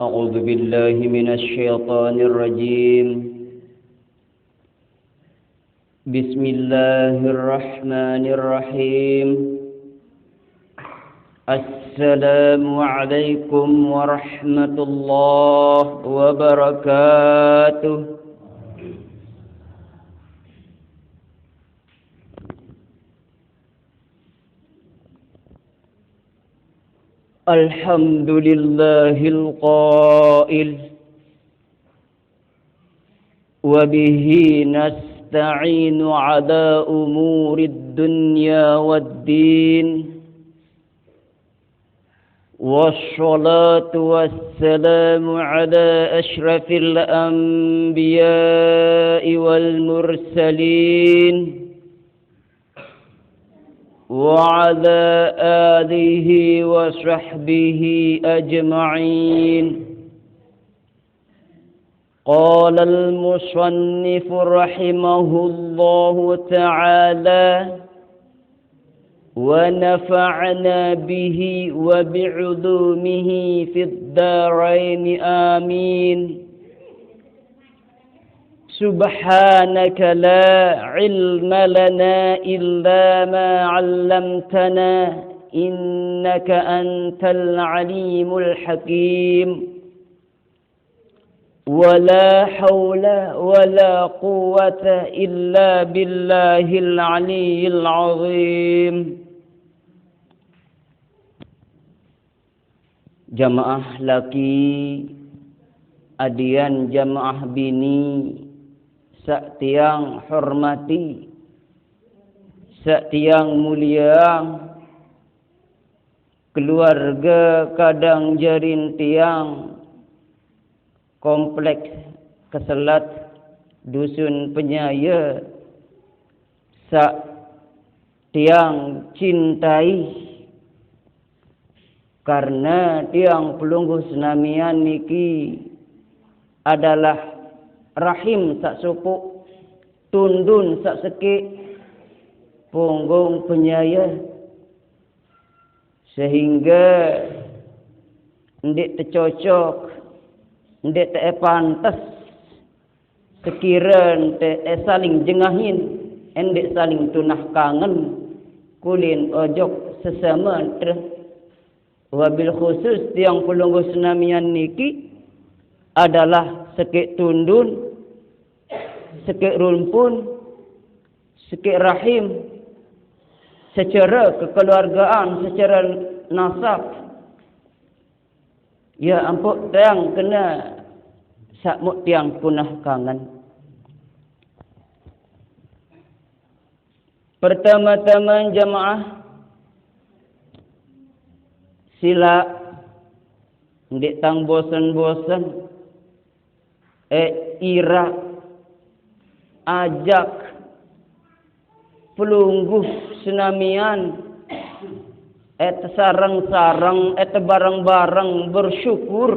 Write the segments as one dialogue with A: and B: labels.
A: أعوذ بالله من الشيطان الرجيم. بسم الله الرحمن الرحيم. السلام عليكم ورحمة الله وبركاته. الحمد لله القائل وبه نستعين على أمور الدنيا والدين، والصلاة والسلام على أشرف الأنبياء والمرسلين وعلى آله وصحبه أجمعين. قال المصنف رحمه الله تعالى: ونفعنا به وبعلومه في الدارين آمين. سبحانك لا علم لنا إلا ما علمتنا إنك أنت العليم الحكيم. ولا حول ولا قوة إلا بالله العلي العظيم. Jamaah laki adian jamaah bini sak tiang hormati, sak tiang mulia, keluarga kadang jarin tiang kompleks Keselat Dusun Penyaya, sak tiang cintai karena tiang pelungguh senamian niki adalah rahim sak supuk, tundun sak sekik, punggung penyaya, sehingga ndik tercocok, ndik pantas sekira ndik saling jengahin, ndik saling tunah kangen, kulin ojok sesama wabil khusus tiang pelungguh senamian niki adalah sekik tundun, sekik rumpun, sekik rahim, secara kekeluargaan, secara nasab. Ya ampun, tiang kena sakmuk tiang punah kangen. Pertama-tama jamaah sila ndik tang bosan-bosan ira ajak pelungguh senamian sarang-sarang barang-barang bersyukur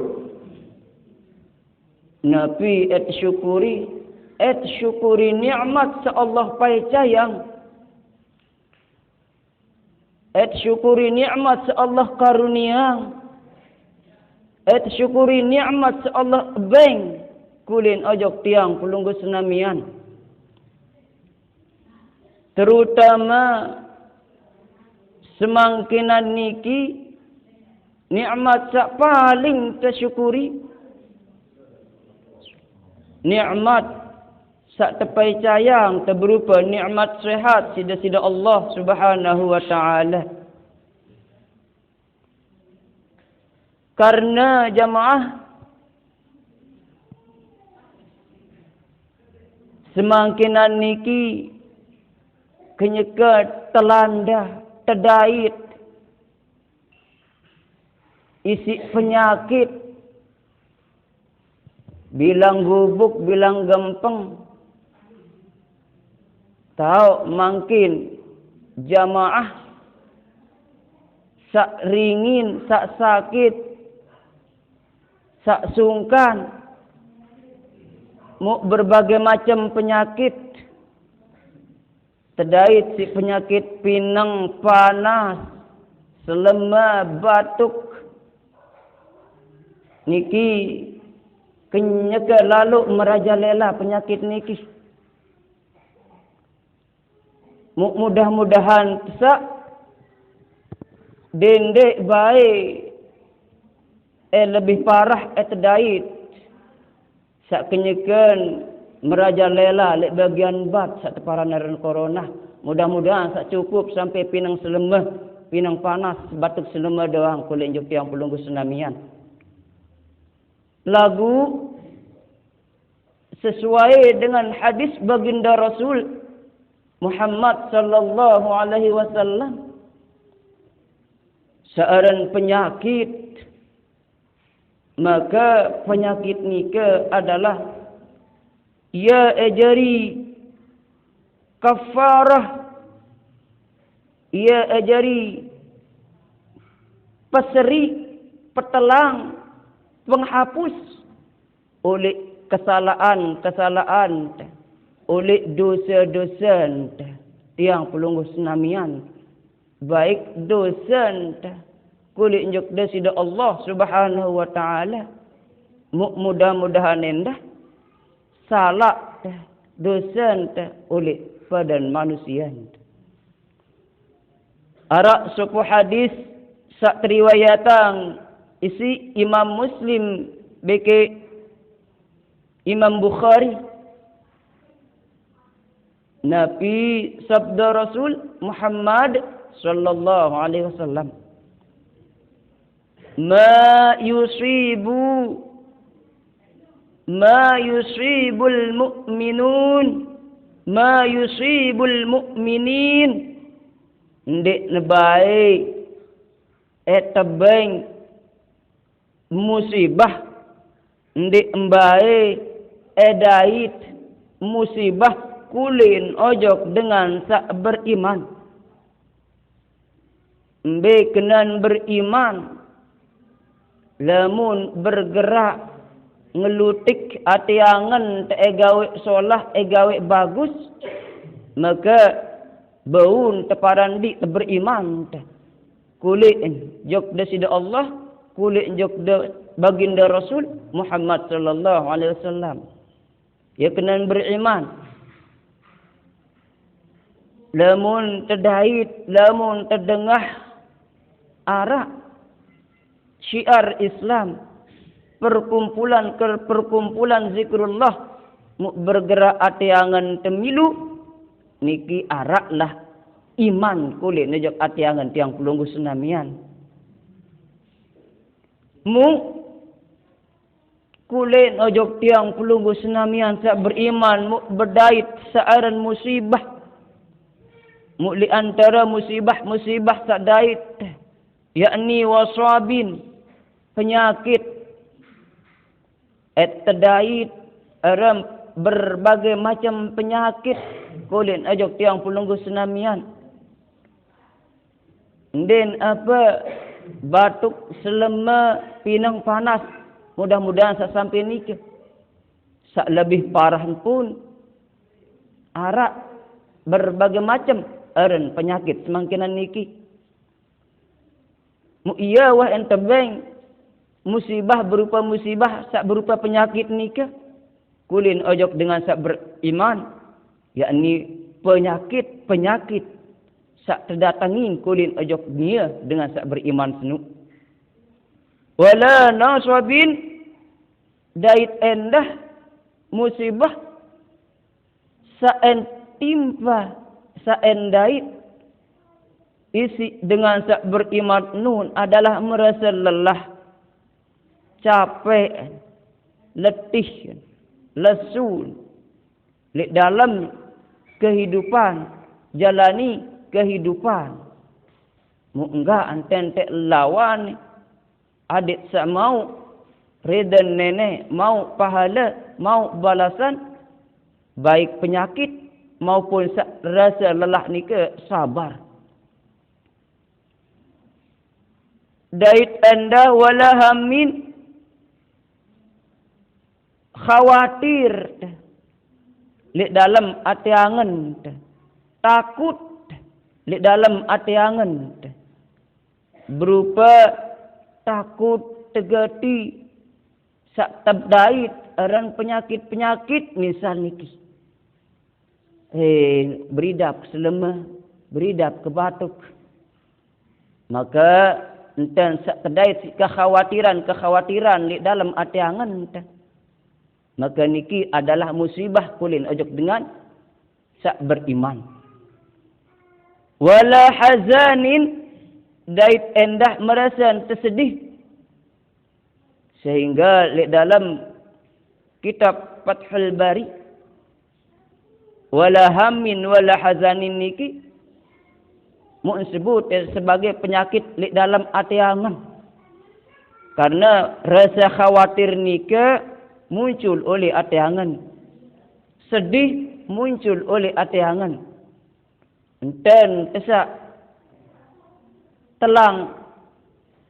A: nabi syukuri nikmat sa Allah pai cayang, syukuri nikmat sa Allah karunia, syukuri nikmat sa Allah beng kulin ojok tiang pelungguh senamian, terutama semangkinan niki nikmat sak paling tersyukuri, nikmat sak tepai cayang terberupa nikmat sehat sida-sida Allah Subhanahu wa taala. Karena jamaah semangkinan niki kenyeka telanda, tedait, isi penyakit, bilang gubuk, bilang gempeng. Tahu mungkin jamaah sak ringin, sak sakit, sak sungkan, berbagai macam penyakit. Terdait si penyakit pinang, panas, selema, batuk, niki kenyeke lalu merajalela penyakit niki. Mudah-mudahan sak dendek baik lebih parah terdait sak kenyeken merajalela lek bagian bat sak teparanan corona. Mudah-mudahan sak cukup sampai pinang selemah, pinang panas batuk selemah doang kulit juk tiang pelunggu tsunamian. Lagu sesuai dengan hadis baginda Rasul Muhammad sallallahu alaihi wasallam, seorang penyakit, maka penyakit nika adalah ia ajari kafarah, ia ajari peseri, petelang, penghapus oleh kesalahan-kesalahan, oleh dosa-dosa tiang pelunggu tsunamian, baik dosa kulit njok desida Allah Subhanahu wa taala, mudah-mudahan endah salah dosa oleh badan manusia. Arak suku hadis sak riwayatan isi Imam Muslim beke Imam Bukhari, Nabi sabda Rasul Muhammad sallallahu alaihi wasallam, ma yusibul mu'minin ndek nebaik etabeng musibah, ndek mbaik edait musibah kulin ojok dengan sak beriman. Mbe kenan beriman lamun bergerak ngelutik atiangan te egawe solah egawe bagus, maka baun teparandi beriman kulit jok desida Allah, kulit jok de baginda Rasul Muhammad sallallahu alaihi wasallam. Ya kenan beriman. Lamun terdait, lamun terdengar arah syiar Islam, perkumpulan ke perkumpulan zikrullah, bergerak atiangan temilu, niki araklah iman kulit nejak atiangan tiang pelunggu tsunamian. Mu kulit ojok tiang pelunggu tsunamian sak beriman, mu berdait searan musibah, mu li antara musibah sak dait, yakni wasabin, penyakit terdait aram berbagai macam penyakit kulit ajak tiang pelunggu tsunamian. Den apa batuk selema pinang panas, mudah-mudahan sak sampai nikah. Sak lebih parah pun arak berbagai macam aran penyakit semangkinan niki. Mu iya wah entebeng musibah berupa musibah sak berupa penyakit nikah kulin ojok dengan sak beriman, yakni penyakit sak terdatangin kulin ojok dia dengan sak beriman senu. Wala nasabin dait endah musibah sak entimpa sak endait isi dengan sak beriman nun adalah merasa lelah, capek, letih, lesu di dalam kehidupan, jalani kehidupan. Mu enggak antentek lawan adik sak mau redan nenek, mau pahala, mau balasan, baik penyakit maupun rasa lelah ni ke sabar. Dait anda wala hamin, khawatir li dalam ati angen, takut li dalam ati angen, berupa takut tegati sak tabdait aran penyakit-penyakit misal niki. Beridap selema, beridap ke batuk. Maka enten sak kedai kekhawatiran di dalam ati angan enten. Maka niki adalah musibah kulin ojok dengan sak beriman. Wala hazanin dait endah merasa tersedih. Sehingga di dalam kitab Fathul Bari wala hammin wala hazanin niki mu sebut sebagai penyakit di dalam ati angan. Karena rasa khawatir nika muncul oleh ati angan. Sedih muncul oleh ati angan. Enten kesak telang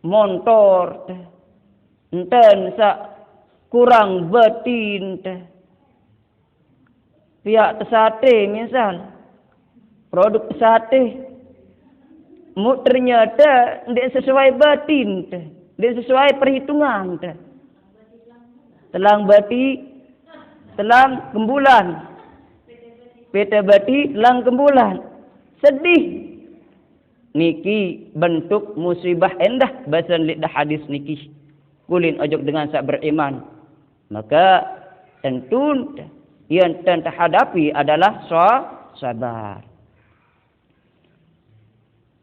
A: montor, enten sak kurang betin, pihak sate misal produk sate mu ternyata tidak sesuai batin, tidak sesuai perhitungan, telang bati telang kembulan, PT bati telang kembulan, sedih niki bentuk musibah endah bahasan lidah hadis niki kulin ojok dengan sak beriman. Maka tentu yang terhadapi adalah sabar.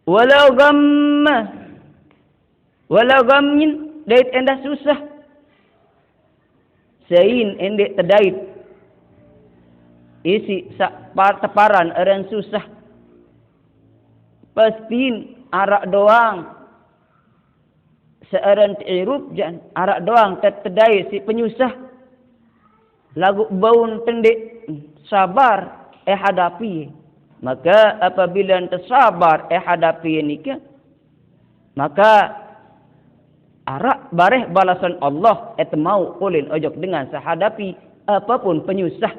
A: Walau gammin dait endah susah. Sein endek terdait isi sak teparan aran susah. Pastiin arak doang. Searan tirup jan arak doang terdait si penyusah. Lagu baun tendek sabar hadapi. Maka apabila ente sabar hadapi ini ke, maka arak bareh balasan Allah mau ulin ojok dengan sehadapi apapun penyusah.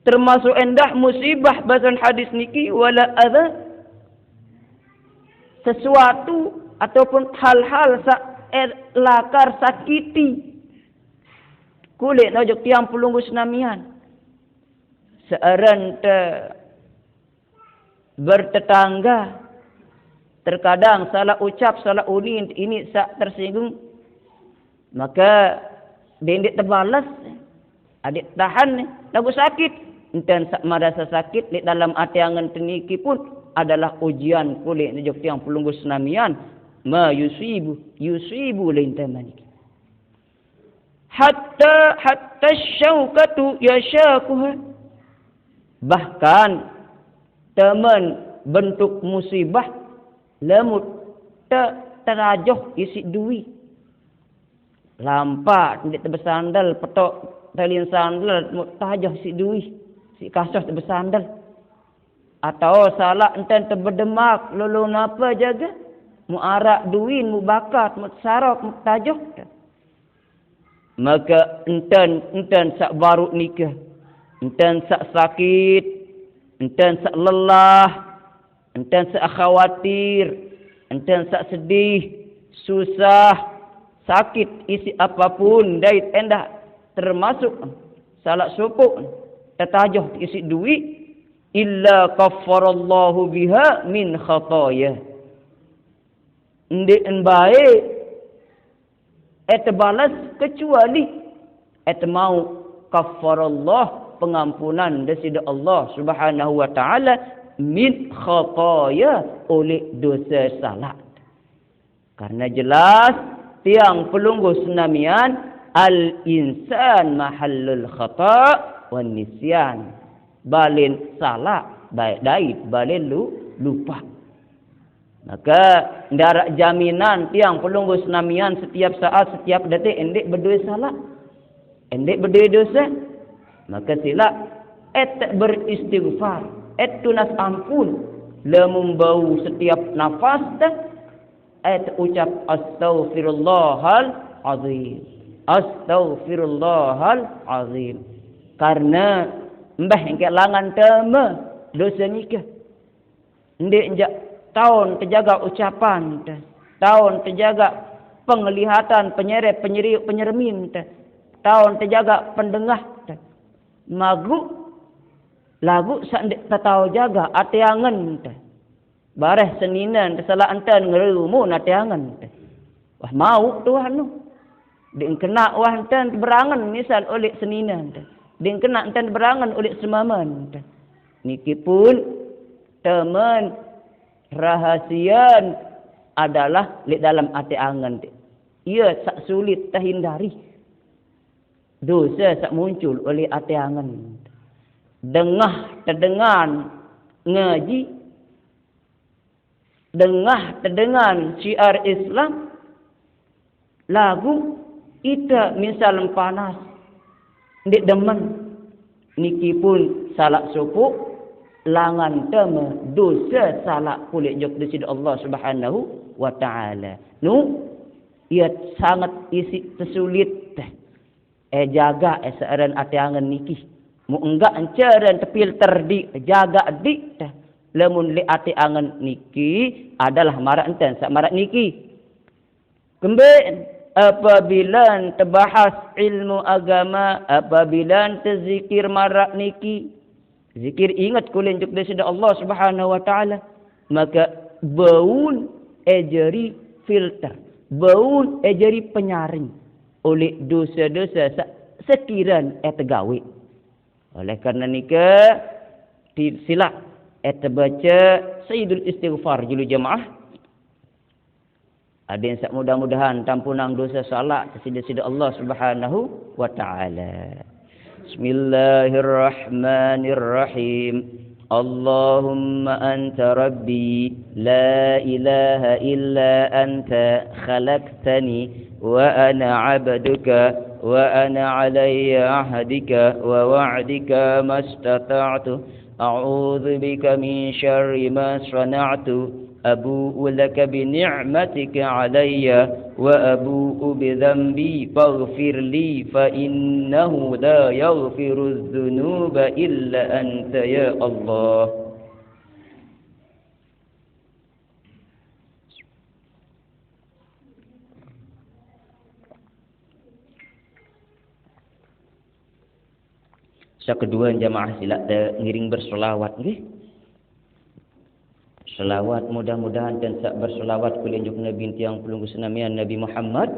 A: Termasuk endah musibah bahasan hadis niki wala adha, sesuatu ataupun hal-hal lakar sakiti kulit ojok tiang pelunggu senamian. Searan bertetangga, terkadang salah ucap, salah uni, ini sak tersinggung, maka dendik terbalas, adik tahan, lagu sakit. Dan sak merasa sakit di dalam hati angan teniki pun adalah ujian kulit ojok tiang pelunggu senamian. Ma yusibu lintamaniki. Hatta syaukatu yashakuha. Bahkan teman bentuk musibah lemut terajoh isi duit. Lampak tidak tersandal petok talin sandal mutajoh isi duit. Si kasus tersandal. Atau salah enten terberdemak lolo napa jaga. Mu arak duit, mu bakat, mu sarok, mu tajoh. Maka enten sak baru nikah, enten sak sakit, enten sak lelah, enten sak khawatir, enten sak sedih, susah, sakit isi apapun dait endah termasuk salah supuk tetajoh isi duit illa kaffarallahu biha min khataya. Ndik baik balas kecuali mau kaffarallah pengampunan dari Allah Subhanahu wa taala min khataya oleh dosa salah. Karena jelas tiang pelunggu senamian al-insan mahallul khata' wan nisyan. Balin salah baik dait balin lupa. Maka darat jaminan tiang pelunggu senamian setiap saat setiap detik endek berdua salah, endek berdua dosa. Maka sila beristighfar, tunas ampun, lemum bau setiap nafas dah. Ucap astaghfirullahal azim, astaghfirullahal azim. Karena mbah engke langan tema dosa nikah. Ndek njak tahun terjaga ucapan, tahun terjaga penglihatan, penyeret, penyeriuk, penyermin teh. Tahun terjaga pendengah teh. Lagu sak ndik tahu jaga atiangan teh. Bareh seninan salah antan ngerumu natiangan teh. Wah mau Tuhan nu. Ding kena wah antan berangan misal oleh seninan teh. Ding kena antan berangan oleh semaman teh. Niki pun teman rahasian adalah di dalam ati angan. Ia sak sulit terhindari. Dosa sak muncul oleh ati angan. Dengah terdengan ngaji. Dengah terdengan syiar Islam. Lagu ita misal panas. Ndik demen. Niki pun salah suku. Langan tema dosa salah kulit jok di sisi Allah Subhanahu wa taala. Nu ia sangat isi tersulit teh. Jaga searan atiangan niki. Mu enggak enceran terfilter di jaga di teh. Lamun li atiangan niki adalah marak enten sak marak niki. Kembe apabila terbahas ilmu agama, apabila terzikir marak niki, zikir ingat kulen juk dari Allah Subhanahu wa taala, maka baun ejeri filter, baun ejeri penyaring oleh dosa-dosa sekiran tegawe. Oleh karena nika silap baca Sayyidul Istighfar julu jemaah. Ada yang mudah-mudahan tampunang dosa salat sida-sida Allah Subhanahu wa taala. Bismillahirrahmanirrahim. Allahumma anta rabbi la ilaha illa anta khalaqtani wa ana 'abduka wa ana 'alayya 'ahdika wa wa'dika mastata'tu a'udzu bika min syarri ma sana'tu abu'u laka bi ni'matika 'alayya wa abu'u bi dhanbi faghfir li fa innahu la yaghfiru dzunuba illa anta ya Allah. Kedua jamaah sila ngiring bersolawat nggih. Selawat mudah-mudahan dan sak bersolawat kulinjuk Nabi tiang pelunggu senamian Nabi Muhammad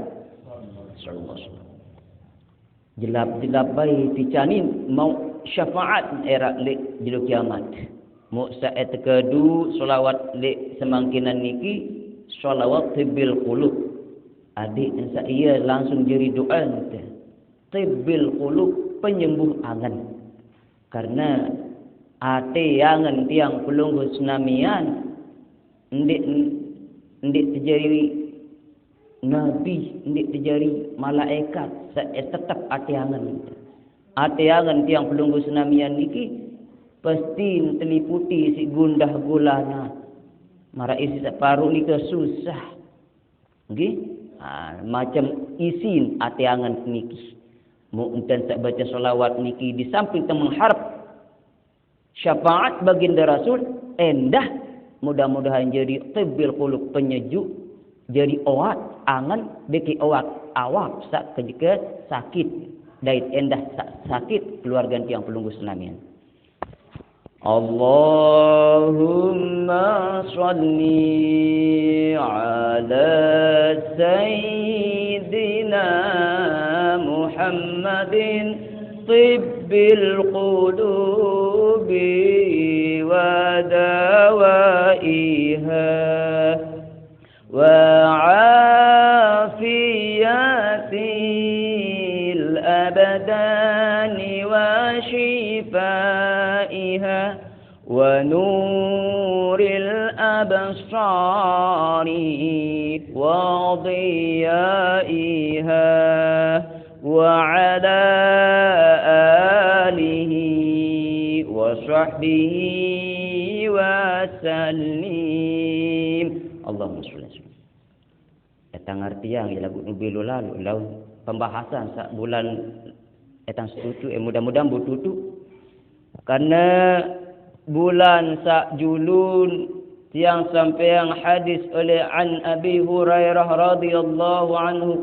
A: sallallahu alaihi wasallam. Jelap-jelap bayi ticani mau syafaat era le jelu kiamat. Mu saat kedu solawat le semangkinan niki solawat tibbil qulub. Adik sa ia langsung jadi doa teh. Tibbil qulub penyembuh angan. Karena ate angan tiang pelunggu senamian ndik terjadi nabi, ndik terjadi malaikat, tetap ate angan. Ate angan tiang pelunggu senamian niki pasti terliputi si gundah gulana. Mara isi separuh ni ke susah. Nggih? Macam isin ate angan niki. Mu enten tak baca solawat niki di samping mengharap syafaat baginda Rasul endah mudah-mudahan jadi tibbil qulub penyejuk jadi oat angan beki oat awak sak ketika sakit dait endah sakit keluarga tiang pelunggu senamian. Allahumma shalli ala sayyidina Muhammadin tibbil qulubi wa dawaiha wa afiyatil abdani wa shifaiha wa nuril absari wa dhiyaiha wa ala alihi wa sahbihi wa sallim. Allahumma sholli alaihi wasallam. Etang artiang lagu nubilu lalu lalu pembahasan sak bulan etang setutu mudah-mudahan bututu karena bulan sak julun Tiang sampeang hadis oleh an Abi Hurairah radhiyallahu anhu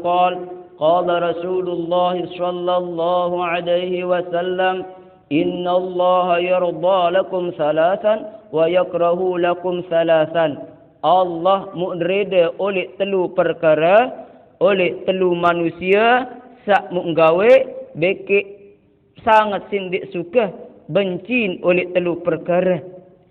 A: qala Rasulullah sallallahu alaihi wasallam inna Allah yarda lakum thalathan wa yakrahu lakum thalathan. Allah mu'rida oleh telu perkara, oleh telu manusia sak munggawe bekik sangat sindik suka benci oleh telu perkara.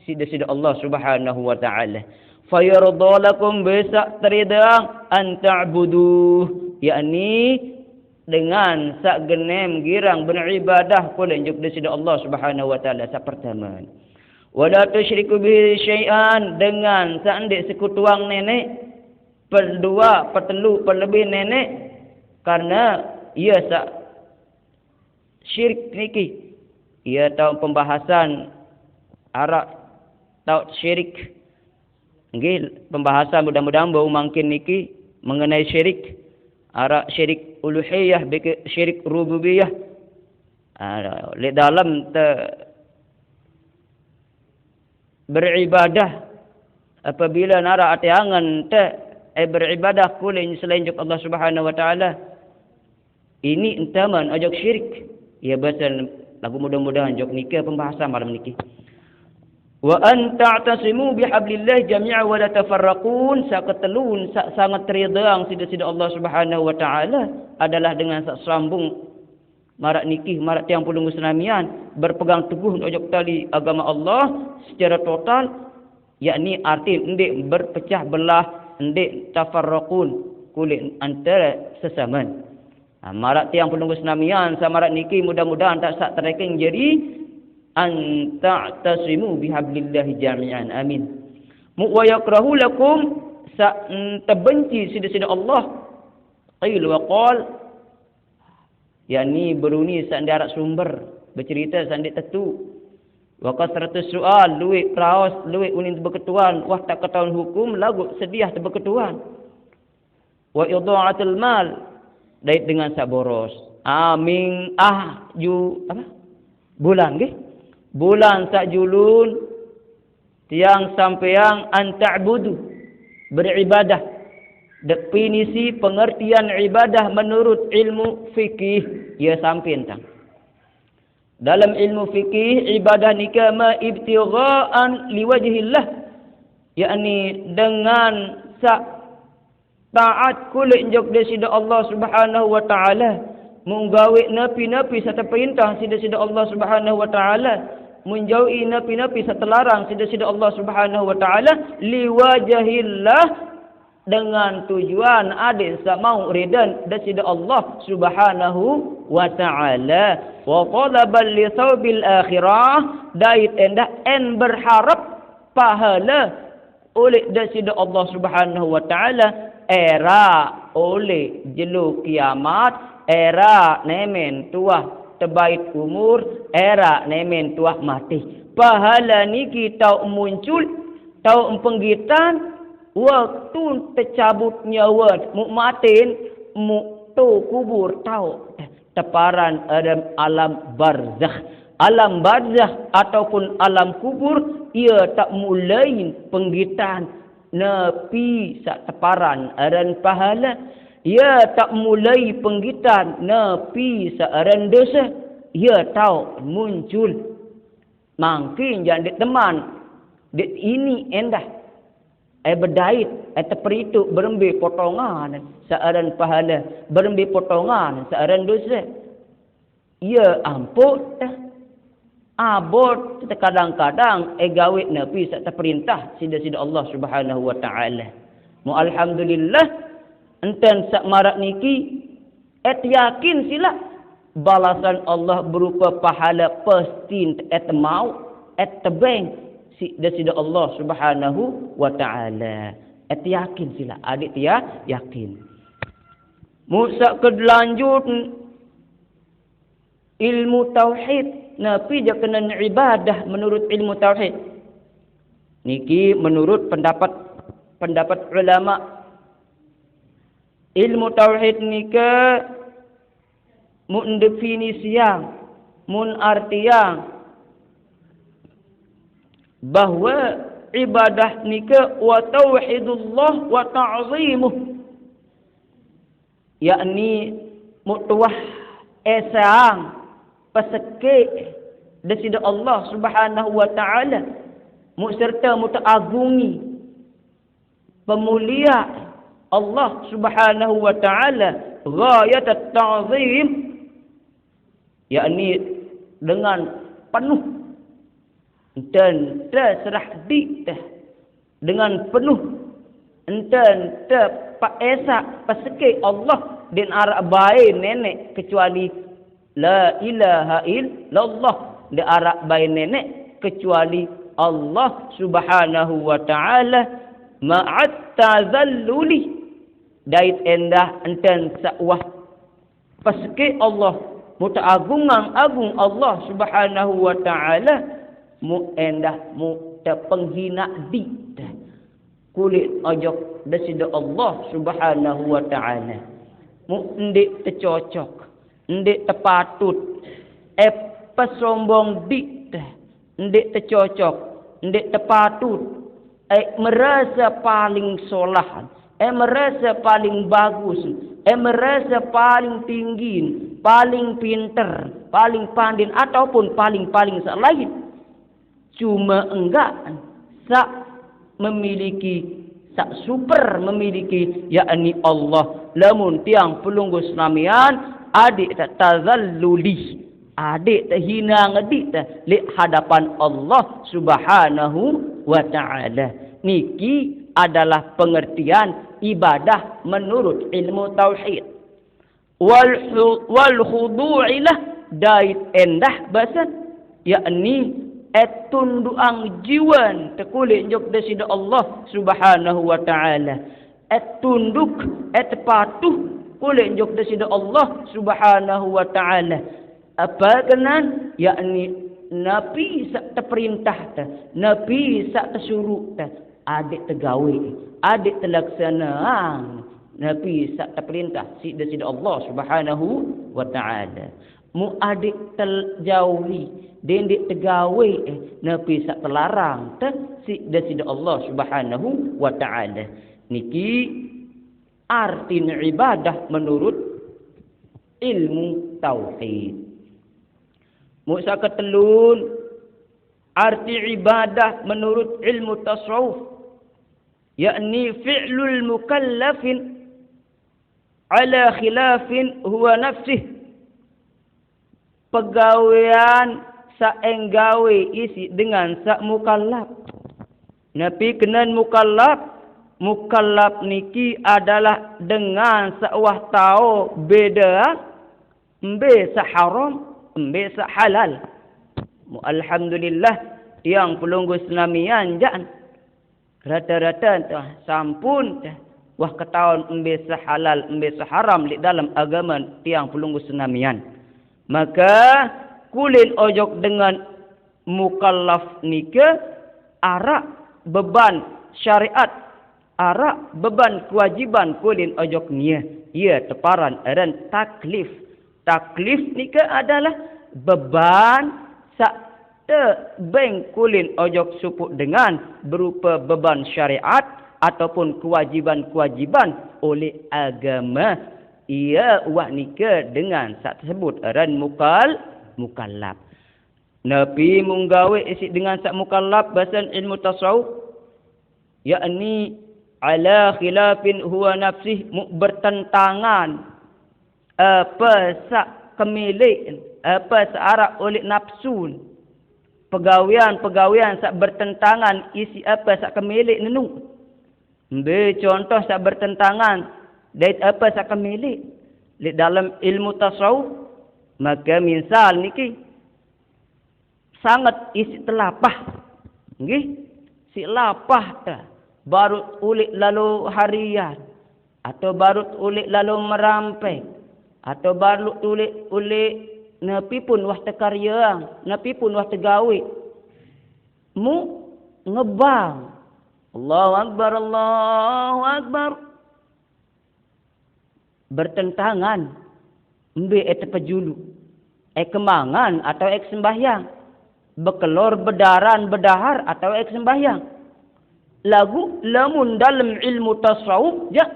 A: Sida-sida Allah Subhanahu wa taala. Fayarda lakum bisa terida an ta'budu, yakni dengan sak genem girang beribadah pula juk sida Allah Subhanahu wa taala sak pertama. Wala tusyriku bihi syai'an, dengan sak ndik sekutuang nenek perdua pertelu perlebih nenek, karena ia sak syirik niki. Ia tahu pembahasan arak tau syirik. Nggih, pembahasan mudah-mudahan bau mungkin niki mengenai syirik. Ara syirik uluhiyah, syirik rububiyah. Di dalam beribadah apabila nara ati angan beribadah kulin selain Allah Subhanahu wa taala. Ini entaman ajak syirik. Ya bahasa lagu mudah-mudahan jok niki pembahasan malam niki. Wa an ta'tasimu bihablillah jami'a wa la tafarraqun, saketelun sangat ridang sida-sida Allah Subhanahu wa taala adalah dengan sak sambung marak nikih marak tiang pulung Islamian berpegang teguh ojok tali agama Allah secara total, yakni arti ndik berpecah belah, ndik tafarraqun kulit antara sesama. Marak tiang pulung Islamian sama marak nikih mudah-mudahan tak sak terreking jadi an ta'tasimu bihablillahi jami'an. Amin. Wa yakrahu lakum sa terbenci sida-sida Allah. Qil wa qal, yakni beruni sandarat sumber bercerita sandik tetu. Wa kasratus soal luit raos luit unin berketuan, wah tak ketahuan hukum lagu sediah berketuan. Wa idha'atul mal, dait dengan sak boros. Amin ju apa? Bulan nggih. Bulan sak julun tiang sampeang anta'budu beribadah. Definisi pengertian ibadah menurut ilmu fikih ya sampean tang. Dalam ilmu fikih ibadah nikah ma ibtigha'an liwajhillah, yakni dengan sak taat kulit jok desida Allah Subhanahu wa taala, menggawe napi-napi satu perintah sida-sida Allah Subhanahu wa taala, menjauhi napi-napi satu larang sida-sida Allah Subhanahu wa taala, liwajhillah, dengan tujuan adil samau ridan desida Allah Subhanahu wa taala. Wa talaban li thawbil akhirah, dait endah en berharap pahala oleh desida Allah Subhanahu wa taala, era oleh jelu kiamat, era nemen tuah terbaik umur, era nemen tuah mati. Pahala niki tau muncul, tau penggitan waktu tercabut nyawa, mu matin, mu tu kubur, tau teparan alam barzakh. Alam barzakh ataupun alam kubur, ia tak mulai penggitan nepi sak teparan aran pahala. Ia tak mulai penggitan nepi searan dosa. Ia tahu muncul mungkin jadi teman ini endah berdait terperituk berembi potongan searan pahala, berembi potongan searan dosa. Ia ampun abot kadang-kadang gawe nepi sak terperintah sida-sida Allah Subhanahu wa taala. Mu alhamdulillah enten sak marak niki yakin sila balasan Allah berupa pahala pasti mau tebeng sida Allah Subhanahu wa taala. Yakin sila adik dia yakin. Musa kelanjut ilmu tauhid, napi dia kena ibadah menurut ilmu tauhid. Niki menurut pendapat ulama. Ilmu tauhid nika mun definisian, mun artian bahwa ibadah nika wa tauhidullah wa ta'zimuh, yakni mutuah esang pasake desida Allah Subhanahu wa taala, mu serta mutaagungi pemulia Allah Subhanahu wa taala ghayat at-ta'zim, yakni dengan penuh dan terserah di dengan penuh dan pak esa pasake Allah din ara bae nenek kecuali la ilaha illallah, di ara bae nenek kecuali Allah Subhanahu wa taala ma'at tazalluli, dait endah enten sa'wah pasake Allah mutaagungang agung Allah Subhanahu wa taala mu endah mu penghina di kulit ojok desida Allah Subhanahu wa taala, mu ndik tercocok ndik terpatut pesombong di ndik tercocok ndik terpatut merasa paling solah, merasa paling bagus, merasa paling tinggi, paling pinter, paling pandai ataupun paling selain. Cuma enggak sak memiliki sak super memiliki, yakni Allah. Lamun tiang pelunggu Islamian adik tak tazalluli, adik tak hina ngedik tak li hadapan Allah Subhanahu wa taala. Niki adalah pengertian ibadah menurut ilmu tauhid. Wal khudu'ilah dait endah bahasa, yakni tunduang jiwan tekulik jok desida Allah Subhanahu wa taala, tunduk patuh kulik jok desida Allah Subhanahu wa taala. Apa kenan, yakni nabi sak terperintah ta, nabi sak tersuruh ta, adik tergawe, adik terlaksana, nabi sak terperintah si desida Allah Subhanahu wa taala. Mu adik terjauhi dendik tegawe nabi sak terlarang ta si desida Allah Subhanahu wa taala. Niki arti ibadah menurut ilmu tauhid. Mu sak ketelun arti ibadah menurut ilmu tasawuf, yakni fi'lul mukallafin ala khilafin huwa nafsih, pegawaian saenggawe isi dengan sak mukallaf. Nabi kenan mukallaf, mukallaf niki adalah dengan sawah tau beda embe saharam embe sahalal. Alhamdulillah tiang pelunggu Islamian jan rata-rata sampun wah ketahuan embe sahalal embe saharam di dalam agama tiang pelunggu Islamian. Maka kulin ojok dengan mukallaf nika arak beban syariat, arak beban kewajiban kulin ojok nia. Ia teparan eran taklif. Taklif nika adalah beban sak te beng kulin ojok supuk dengan berupa beban syariat ataupun kewajiban-kewajiban oleh agama. Ia wah nikah dengan sak tersebut eran mukallaf. Nabi menggawe isi dengan sak mukallaf bahasa ilmu tasawuf, yakni ala khilafin huwa nafsih, bertentangan apa sak kemilik, apa searak oleh nafsu. Pegawaian sak bertentangan isi apa sak kemilik nenu. Ambil contoh sak bertentangan dari apa sak kemilik di dalam ilmu tasawuf, maka misal niki sangat isi telapah, nggih, si lapah ta baru ulik lalu harian, atau baru ulik lalu merampai, atau baru ulik napi pun wah tekarya, napi pun wah tegawe, mu ngebang, Allahu Akbar, Allahu Akbar, bertentangan embe pejulu kemangan atau sembahyang, bekelor bedaran bedahar atau sembahyang. Lagu lamun dalam ilmu tasawuf ja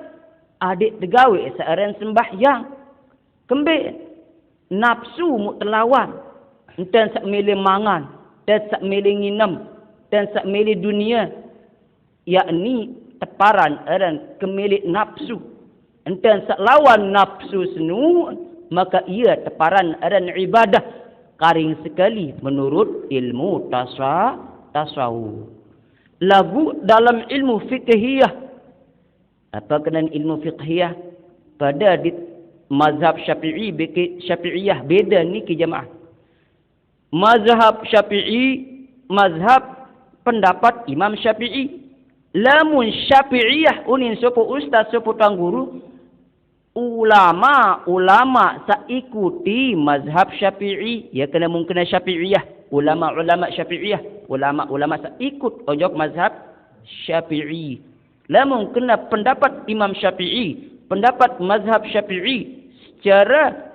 A: adik tegawe searan sembahyang. Kembe nafsu mutlawan. Enten sak milih mangan, dan sak milih nginem, dan sak milih dunia. Yakni teparan aran kemilik nafsu. Enten sak lawan nafsu senu, maka ia teparan aran ibadah. Karing sekali menurut ilmu tasawuf. Lagu dalam ilmu fiqhiyah. Apa kena ilmu fiqhiyah? Pada di mazhab syafi'iyah beda ni ke jemaah. Mazhab syafi'i, mazhab pendapat Imam Syafi'i. Lamun syafi'iyah unin sopo ustaz sopo tang guru. Ulama saikuti mazhab syafi'i. Ya kena mungkin syafi'iyah. Ulama syafi'iyah. Ulama saikut ojok mazhab syafi'i. Lamun kena pendapat Imam Syafi'i. Pendapat mazhab syafi'i. Secara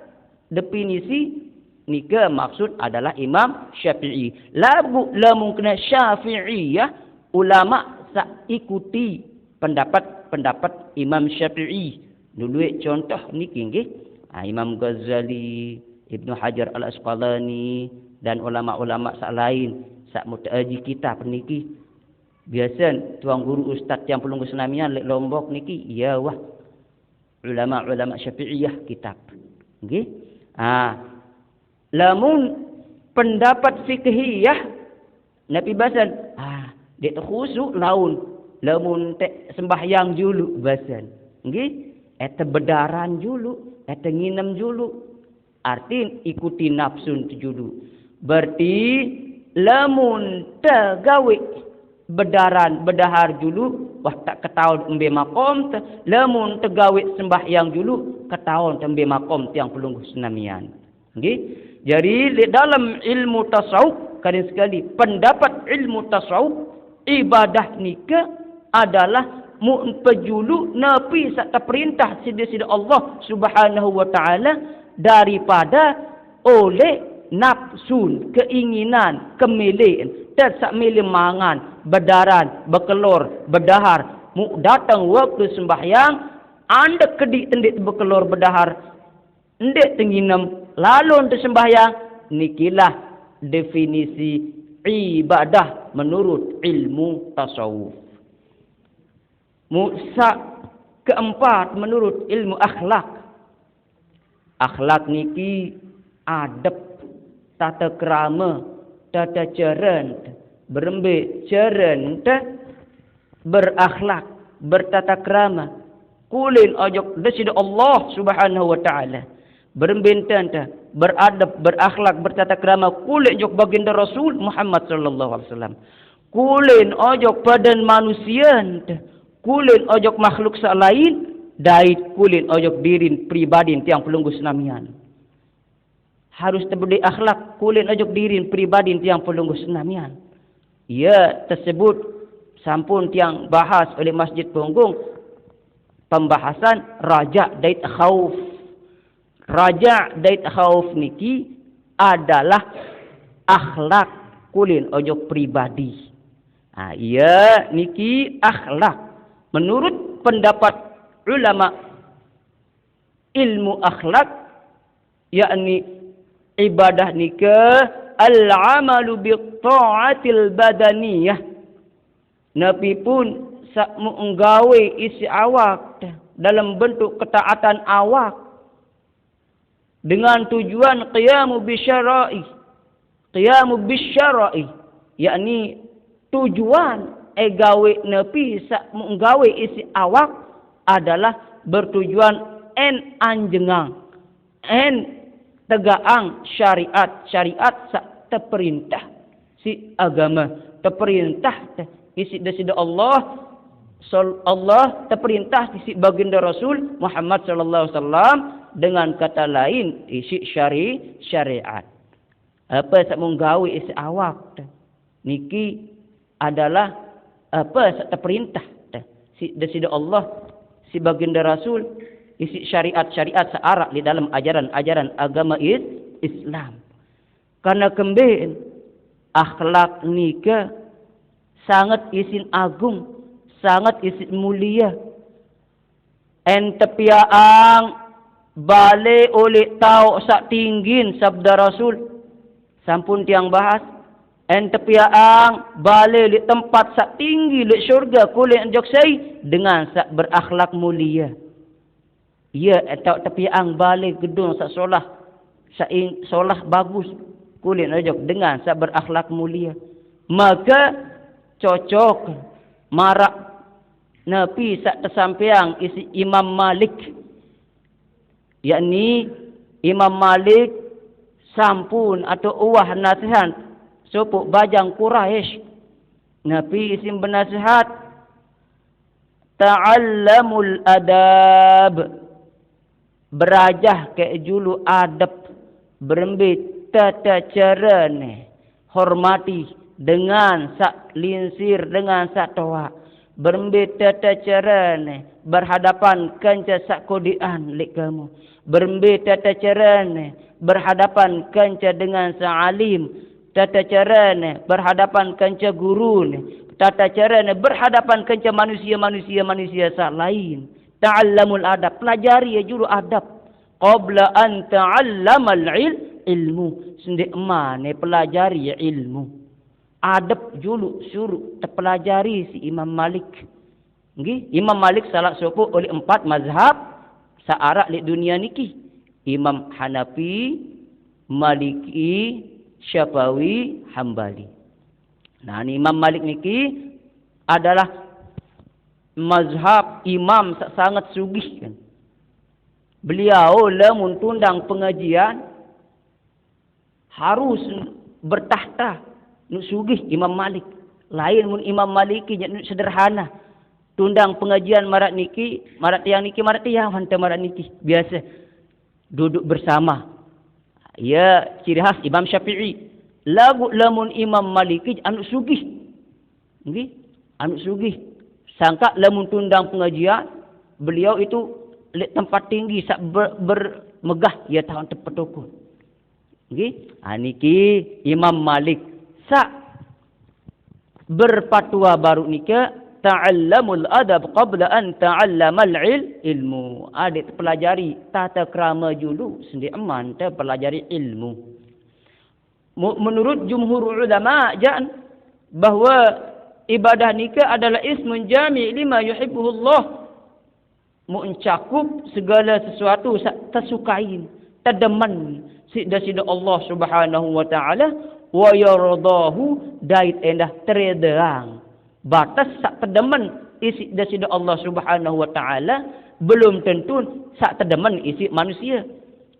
A: definisi nika maksud adalah Imam Syafi'i. Lamun kena syafi'iyah. Ulama saikuti pendapat Imam Syafi'i. Dulu contoh niki nggih. Imam Ghazali, Ibnu Hajar Al-Asqalani dan ulama-ulama sak lain sak mutaji kitab niki. Biasa tuang guru ustaz yang pelunggu senamian lek Lombok niki ya wah ulama-ulama Syafi'iyah kitab. Nggih. Lamun pendapat fiqhiyah Nabi basan dek khusuk laun lamun tek sembahyang julu basan. Nggih. Eta bedaran julu, eta nginem julu. Artin ikuti nafsun julu. Berarti lamun tegawe bedahar julu, wah tak ketahuan embe makom. Lamun tegawe sembahyang julu, ketahuan embe makom tiang pelungguh senamian. Okay? Jadi dalam ilmu tasawuf, kadang sekali pendapat ilmu tasawuf, ibadah nikah adalah mu'pejulu napi sak perintah sida-sida Allah Subhanahu wa taala daripada oleh nafsun, keinginan, kemilian, dan sak milih mangan, bedaran, bekelor, bedahar, mu datang waktu sembahyang, anda kedik tendik bekelor bedahar, ndek tenginem, lalu untuk sembahyang, nikilah definisi ibadah menurut ilmu tasawuf. Musa keempat menurut ilmu akhlak. Akhlak niki adab, tata krama, tata cara, berembe cara berakhlak, bertata krama. Kulin ojok desida Allah Subhanahu wa taala. Berembentan beradab, berakhlak, bertata krama kulin ojok baginda Rasul Muhammad sallallahu alaihi wasallam. Kulin ojok badan manusia, kulin ojok makhluk lain, dait kulin ojok dirin pribadi tiang pelunggu senamian. Harus terbudi akhlak kulin ojok dirin pribadi tiang pelunggu senamian. Ia tersebut sampun tiang bahas oleh Masjid Punggung pembahasan raja dait khauf. Raja dait khauf niki adalah akhlak kulin ojok pribadi. Ia niki akhlak. Menurut pendapat ulama ilmu akhlak, yakni ibadah nikah al-amalu bi-ta'atil badaniyah. Nabi pun sak menggawe isi awak dalam bentuk ketaatan awak dengan tujuan qiyamu bisyara'i. Qiyamu bisyara'i, yakni tujuan gawe nepi sak menggawe isi awak adalah bertujuan en anjengang en tegaang syariat sak terperintah si agama terperintah isi desida Allah terperintah isi baginda Rasul Muhammad sallallahu alaihi wasallam, dengan kata lain isi syariat. Apa sak menggawe isi awak niki adalah apa terperintah si desida Allah si baginda Rasul isi syariat searak di dalam ajaran agama Islam. Karena kembali akhlak nikah sangat isin agung sangat isi mulia. Entepiaang balik oleh tau sak tinggin sabda Rasul. Sampun tiang bahas. Entepiaang balik di tempat sak tinggi di syurga kulit joksai dengan sak berakhlak mulia. Ya, atau tepiaang balik gedung sak solah. Sak solah bagus kulit jok dengan sak berakhlak mulia. Maka cocok marak Nabi sak tersampiang isi Imam Malik, yakni Imam Malik sampun atau uwah nasihat supuk bajang Quraisy. Nabi isim bernasihat, ta'allamul adab, berajah ke julu adab, berembit tata cara ni, hormati dengan sak linsir, dengan sak toa, berembit tata cara ni, berhadapan kanca sak kodian lik kamu, berembit tata cara ni, berhadapan kanca dengan sak alim, tata cara ni, berhadapan kanca guru ni, tata cara ni, berhadapan kanca manusia sak lain. Ta'allamul adab, pelajari juru adab. Qabla an ta'allamal ilmu. Sendik mana pelajari ilmu. Adab julu suruh terpelajari si Imam Malik. Okay? Imam Malik salah satu oleh 4 mazhab searak di dunia niki. Imam Hanafi, Maliki, Syafi'i, Hambali. Nah, ni Imam Malik niki adalah mazhab imam sangat sugih kan. Beliau lamun tundang pengajian harus bertahta nu sugih Imam Malik. Lain mun Imam Maliki nu sederhana. Tundang pengajian marat niki, marat tiang niki, marat tiang hantar marat niki. Biasa duduk bersama. Ya, ciri khas Imam Syafi'i. Lagu lamun Imam Maliki anu sugih. Nggih, anu sugih. Sangka lamun tundang pengajian, beliau itu tempat tinggi sak bermegah ya tahun tepat toko. Nggih, niki Imam Malik sak berfatwa baru nika ta'allamul adab qabla an ta'allamal ilmu. Adik pelajari tata krama dulu sendi aman ta pelajari ilmu. Menurut jumhur ulama jangan bahwa ibadah nikah adalah ismun jami' lima yuhibbuhullah. Mencakup segala sesuatu tersukain, terdeman sida Allah Subhanahu wa taala wa yardahu dait endah teredang. Batas sak terdeman isi sida Allah Subhanahu wa taala belum tentu sak terdeman isi manusia.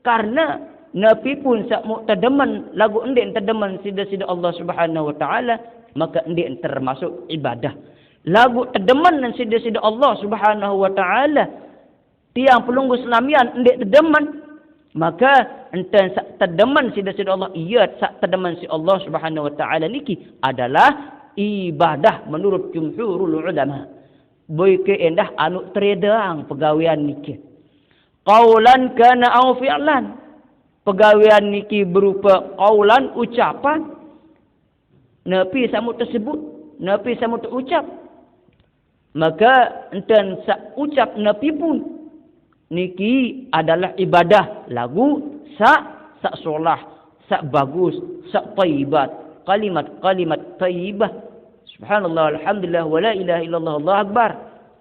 A: Karena Nabi pun sak mu terdeman lagu endek terdeman sida Allah Subhanahu wa taala, maka endek termasuk ibadah. Lagu terdeman dan sida Allah Subhanahu wa taala tiang pelunggu selamian endek terdeman, maka enten sak terdeman sida Allah, iya sak terdeman si Allah Subhanahu wa taala niki adalah ibadah menurut jumhurul ulama. Boy ke endah anu teredang pegawean niki. Qaulan kana au fi'lan. Pegawean niki berupa qaulan ucapan. Nabi samu tersebut, Nabi samu terucap. Maka enten sak ucap Nabi pun niki adalah ibadah. Lagu sak solah, sak bagus, sak tayyibat, kalimat tayyibah. Subhanallah, alhamdulillah, wa la ilaha illallah, Allahu akbar.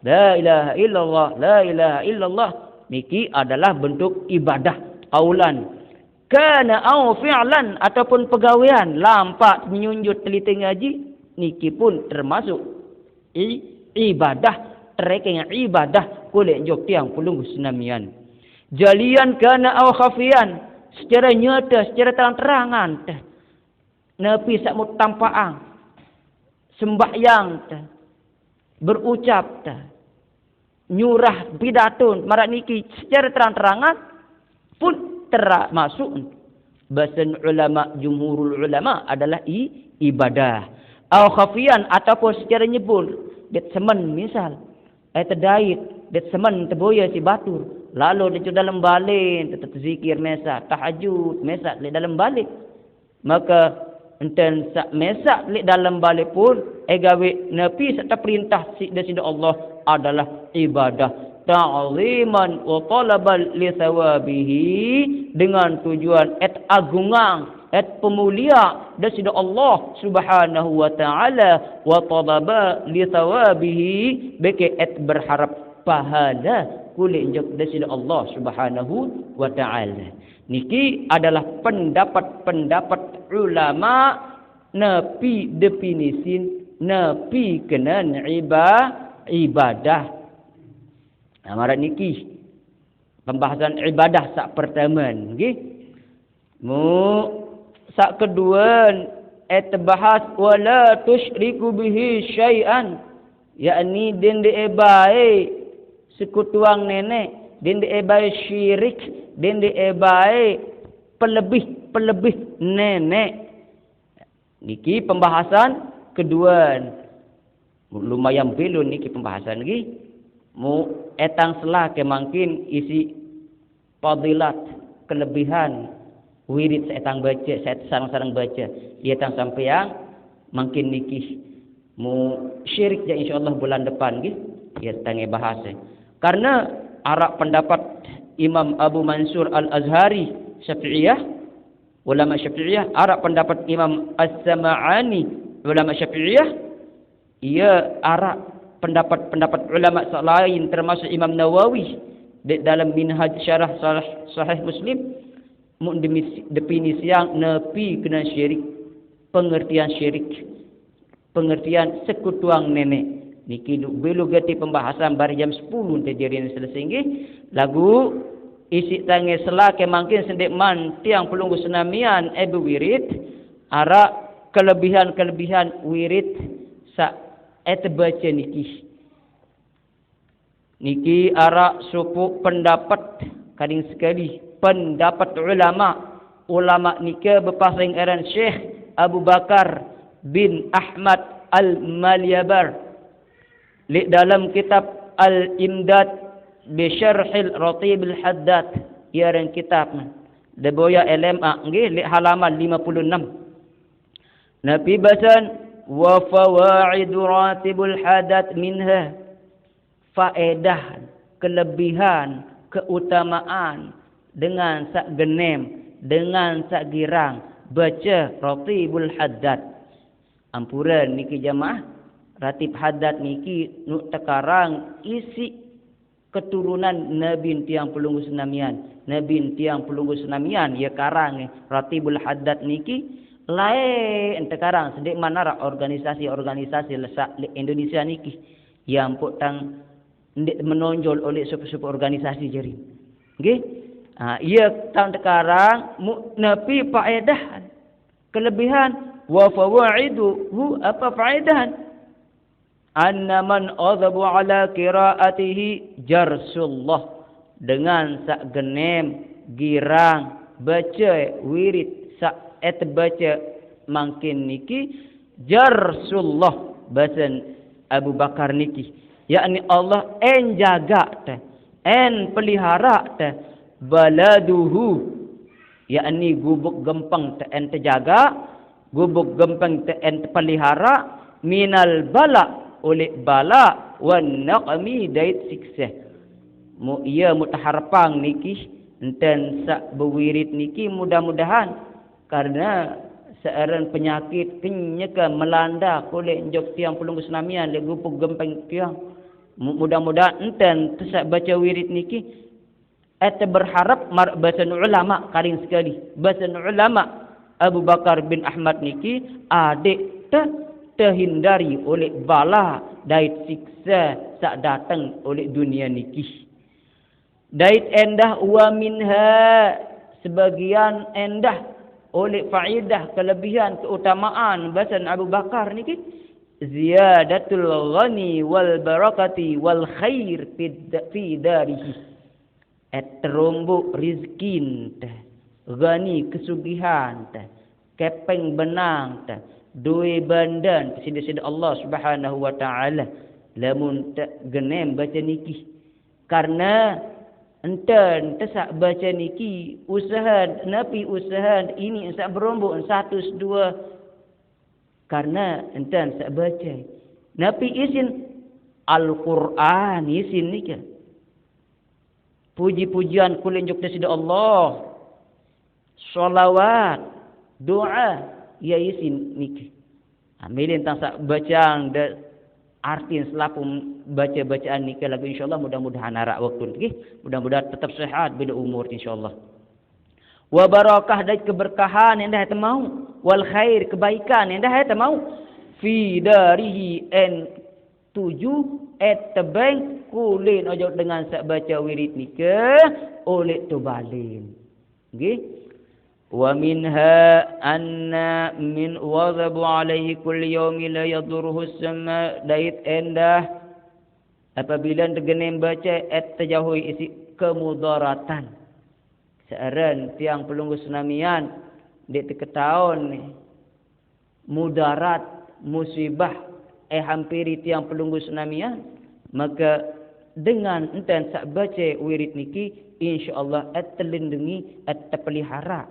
A: La ilaha illallah, la ilaha illallah. Niki adalah bentuk ibadah qaulan. Kana au fi'lan ataupun pegawean lampak menyunjut teliti ngaji niki pun termasuk ibadah, terkeng ibadah kulit jok tiang pulung senamian. Jalian kana au khafian, secara nyata, secara terang-terangan teh. Nabi sak mut tampaang sembahyang teh, berucap teh, nyurah pidato marak niki secara terang-terangan pun termasuk bahasa ulama jumhurul ulama adalah ibadah. Au khafian ataupun secara nyebul det semen misal terdait det semen teboya si batur lalu dia dalam balik tetap zikir mesa tahajud mesa di dalam balik, maka enten sak mesa di dalam balik pun gawe napi serta perintah sida Allah adalah ibadah. Ta'ziman wa talaban li thawabihi, dengan tujuan agungang pemulia dasida Allah Subhanahu wa taala, wa talaba li thawabihi beke berharap pahala kulit jok dasida Allah Subhanahu wa taala. Niki adalah pendapat ulama napi definisin napi kena ibadah. Amaran niki pembahasan ibadah sak pertama nggih. Sak kedua bahas wala tusyriku bihi syai'an, yakni den de bae sekutuang nenek, den de bae syirik, den de bae pelebih nenek. Niki pembahasan kedua. Lumayan belum niki pembahasan niki. Mu etang selah kemangkin isi fadilat kelebihan wirid setang baca, saya sarang-sarang baca. Ia tang sampai yang makin nikih mu syirik ya insyaallah bulan depan nggih. Ia tangi bahasa. Karena arak pendapat Imam Abu Mansur Al-Azhari Syafi'iyah, ulama Syafi'iyah, arak pendapat Imam As-Sam'ani, ulama Syafi'iyah, ia arak pendapat ulama lain termasuk Imam Nawawi dalam Minhaj Syarah Sahih Muslim, definisi yang nepi kena syirik, pengertian sekutuang nenek. Niki belu gati pembahasan bar jam 10 terjadi selesai nggih. Lagu isi tangi selake mangkin sendek man tiang pelunggu senamian wirid ara kelebihan wirid sa baca niki ara suku pendapat kadang sekali pendapat ulama nika berpasang aran Syekh Abu Bakar bin Ahmad Al-Malyabar li dalam kitab Al-Imdad bi Syarhil Ratib Al-Haddad, ia ran kitab deboya LMA nggih li halaman 56. Nabi basan wa fawaid ratibul hadat minha, faedah kelebihan keutamaan dengan sak genem dengan sak girang baca ratibul hadat. Ampuran niki jamaah, ratib hadat niki nu tekarang isi keturunan Nabi tiang pelunggu senamian ya karang ratibul hadat niki lain sekarang sedek mana organisasi lesak Indonesia niki yang putang menonjol oleh suku-suku organisasi jeri. Nggih. Ia tahun sekarang napi faedah kelebihan wa fawaiduhu apa faedah anna man adhabu ala qiraatihi jarsullah, dengan sak genem girang baca wirid sak baca mangkin niki jarsullah basan Abu Bakar niki, yakni Allah jaga teh pelihara teh baladuhu, yakni gubuk gempeng teh terjaga, gubuk gempeng teh pelihara minal bala oleh bala wan naqmi dait siksa. Ia mutaharpang niki enten sak bewirid niki mudah-mudahan karena seorang penyakit kenyeka melanda kulit jok tiang pelunggu senamian le gupuk gempeng tiang. Mudah-mudahan enten tesak baca wirid niki berharap bahasan ulama karing sekali. Bahasan ulama Abu Bakar bin Ahmad niki adik terhindari oleh bala dait siksa sak datang oleh dunia niki. Dait endah wa minha, sebagian endah oleh faedah kelebihan keutamaan bahasan Abu Bakar niki ziyadatul ghani wal barakati wal khair fi darihi, terumbu rizkin teh ghani kesugihan teh kepeng benang teh duwe bandan sida-sida Allah Subhanahu wa taala lamun tak genem baca niki. Karena enten tesak baca niki usaha napi usaha ini sak berombok 102 Karena enten sak baca. Nabi isin Al-Quran isin ni ke. Puji-pujian kulinjuk dari Allah. Salawat, doa, ia isin ni ke. Ambilin tang sak bacaan de artin selapu baca-bacaan ni ke lagu insyaallah mudah-mudahan arak waktu ni. Mudah-mudahan tetap sehat bila umur insyaallah. Wa barakah dan keberkahan yang dah mau, wal khair kebaikan yang dah mau fi darihi en tuju tebeng kulin ojo dengan sak baca wirid nikah oleh tu balin nggih wa minha anna min wadhabu alaihi kulli yawmi la yadurruhu sama dait endah apabila degenem baca terjauhi isi kemudaratan searan tiang pelunggu senamian di teketaun ni mudarat musibah hampiri tiang pelunggu senamian maka dengan enten sak baca wirid niki insyaallah terlindungi terpelihara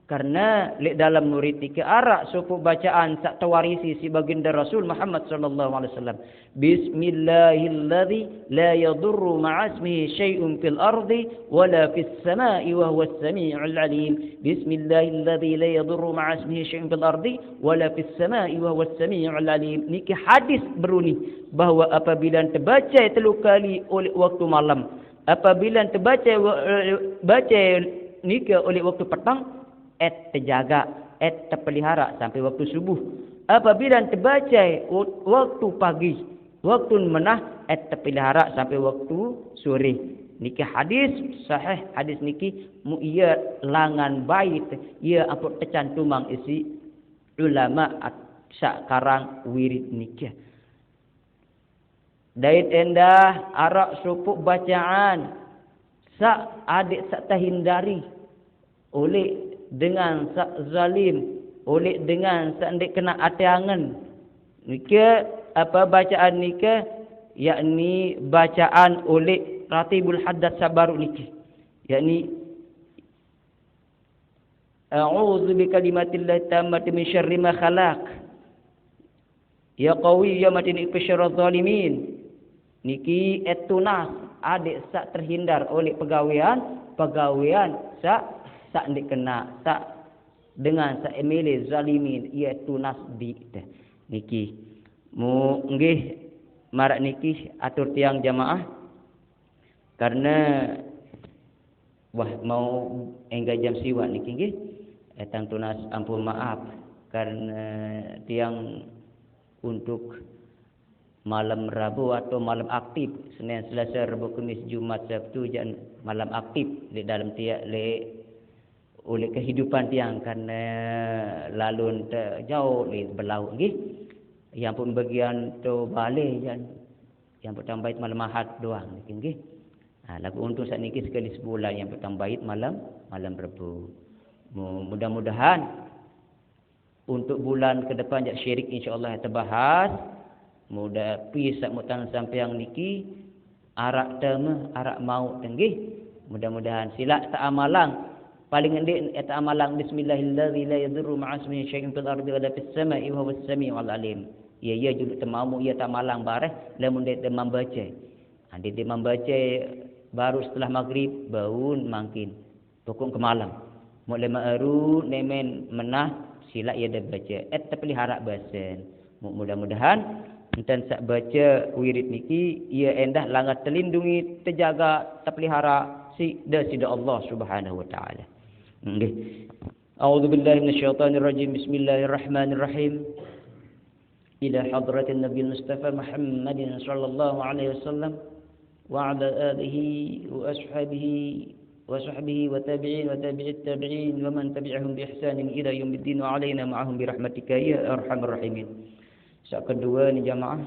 A: karena dalam murid niki arak suku bacaan sak tawarisi si baginda Rasul Muhammad sallallahu alaihi wasallam bismillahilladzi la yadurru ma'asmihi syai'un fil ardi wala fis sama'i wa huwas sami'ul alim bismillahilladzi la yadurru ma'asmihi syai'un fil ardi wala fis sama'i wa huwas sami'ul alim niki hadis beruni bahawa apabila terbaca 3 kali oleh waktu malam apabila terbaca baca niki oleh waktu petang terjaga, terpelihara sampai waktu subuh. Apabila terbaca waktu pagi, waktu menah, terpelihara sampai waktu sore. Niki hadis sahih, hadis niki ia langan bait, ia apa tercantumang isi ulama sekarang wirid niki. Dait endah arak supuk bacaan sak adik sak terhindari oleh dengan sak zalim oleh dengan sak ndik kena atiangan nika apa bacaan nika yakni bacaan oleh ratibul hadas sabaru niki yakni a'udzu bikalimatillah tammati min syarri ma khalaq ya qawi ya matini bisyarril zalimin niki etunas adik sak terhindar oleh pegawaian sak ndik kena sak dengan sak emile zalimin ia tunas di niki mu nggih marak niki atur tiang jamaah karena wah mau enggak jam siwa niki nggih etang tunas ampun maaf karena tiang untuk malam Rabu atau malam aktif Senin Selasa Rabu Khamis Jumat Sabtu jangan malam aktif di dalam tiap oleh kehidupan tiang karena lalu jauh di berlaut nggih yang pun bagian tu balik yang petang bait malam Ahad doang nggih lagu untung saat niki sekali sebulan yang petang bait malam Rabu mudah-mudahan untuk bulan ke depan jak syirik insyaallah terbahas mudah pisah mutang sampai yang niki arak tema arak maut nggih mudah-mudahan sila tak amalang paling ndik eta amalang bismillahilladzi la yadurru ma'asmihi syai'un fil ardi wala fis sama'i wa huwas sami'ul alim ya juduk temamu ya tamalang bareh lamun dia membaca ande dia membaca baru setelah maghrib baun mangkin pokok ke malam mulai ma'ru nemen menah sila ia dah baca terpelihara basen mudah-mudahan enten sak baca wirid niki ia endah langat terlindungi terjaga terpelihara sida Allah Subhanahu wa taala nggih a'udzu billahi minasyaitonir rajim bismillahirrahmanirrahim ila hadratin nabiyil mustafa muhammadin sallallahu alaihi wasallam wa ala alihi wa ashabihi wa tabi'in wa tabi'it tabi'in wa man tabi'ahum bi ihsanin ila yaumiddin wa alaina ma'ahum bi rahmatika ya arhamar rahimin. Sak kedua ni jamaah